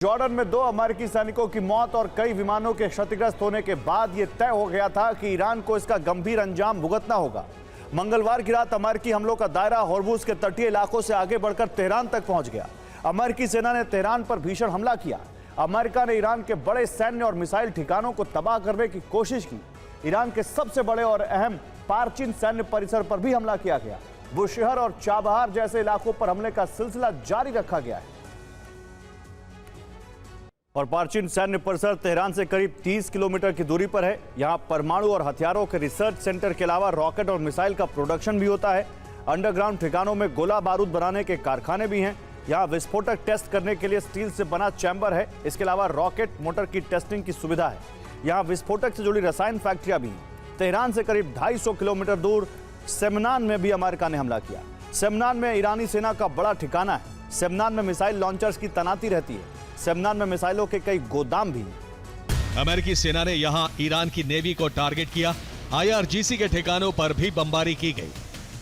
Jordan में 2 अमेरिकी सैनिकों की मौत और कई विमानों के क्षतिग्रस्त होने के बाद यह तय हो गया था कि ईरान को इसका गंभीर अंजाम भुगतना होगा। मंगलवार की रात अमेरिकी हमलों का दायरा हॉर्मुज के तटीय इलाकों से आगे बढ़कर तेहरान तक पहुंच गया। अमेरिकी सेना ने तेहरान पर भीषण हमला किया। अमेरिका ने ईरान के बड़े सैन्य और मिसाइल ठिकानों को तबाह करने की कोशिश की। ईरान के सबसे बड़े और अहम पार्चिन सैन्य परिसर पर भी हमला किया गया। बुशहर और चाबहार जैसे इलाकों पर हमले का सिलसिला जारी रखा गया है। और पार्चिन सैन्य परिसर तेहरान से करीब 30 किलोमीटर की दूरी पर है। यहां परमाणु और हथियारों के रिसर्च सेंटर के अलावा रॉकेट और मिसाइल का प्रोडक्शन भी होता है। अंडरग्राउंड ठिकानों में गोला बारूद बनाने के कारखाने भी हैं। यहां विस्फोटक टेस्ट करने के लिए स्टील से बना चैम्बर है। इसके अलावा रॉकेट मोटर की टेस्टिंग की सुविधा है। यहाँ विस्फोटक से जुड़ी रसायन फैक्ट्रियां भी हैं। तेहरान से करीब 250 किलोमीटर दूर सेमनान में भी अमेरिका ने हमला किया। सेमनान में ईरानी सेना का बड़ा ठिकाना है। सेमनान में मिसाइल लॉन्चर्स की तैनाती रहती है। सेमनान में मिसाइलों के कई गोदाम भी हैं। अमेरिकी सेना ने यहां ईरान की नेवी को टारगेट किया। IRGC के ठिकानों पर भी बमबारी की गई।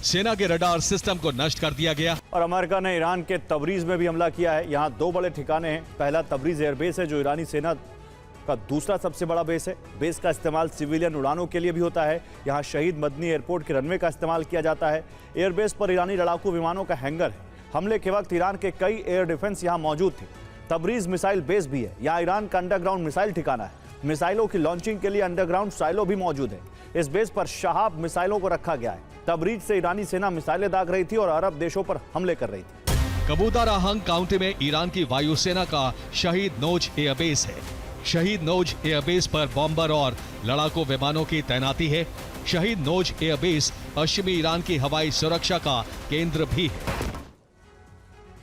सेना के रडार सिस्टम को नष्ट कर दिया गया। और अमेरिका ने ईरान के तबरीज में भी हमला किया है। यहाँ 2 बड़े ठिकाने हैं। पहला तबरीज एयरबेस है, जो ईरानी सेना का दूसरा सबसे बड़ा बेस है। बेस का इस्तेमाल सिविलियन उड़ानों के लिए भी होता है। यहाँ शहीद मदनी एयरपोर्ट के रनवे का इस्तेमाल किया जाता है। एयरबेस पर ईरानी लड़ाकू विमानों का हैंगर है। हमले के वक्त ईरान के कई एयर डिफेंस यहाँ मौजूद थे। तबरीज मिसाइल बेस भी है। यहाँ ईरान का अंडरग्राउंड मिसाइल ठिकाना है। मिसाइलों की लॉन्चिंग के लिए अंडरग्राउंड साइलो भी मौजूद है। इस बेस पर शहाब मिसाइलों को रखा गया है। तबरीज से ईरानी सेना मिसाइलें दाग रही थी और अरब देशों पर हमले कर रही थी। कबूतराहंग काउंटी में ईरान की वायुसेना का शहीद नोज एयरबेस है। शहीद नोज एयरबेस पर बॉम्बर और लड़ाकू विमानों की तैनाती है। शहीद नोज एयरबेस पश्चिमी ईरान की हवाई सुरक्षा का केंद्र भी है।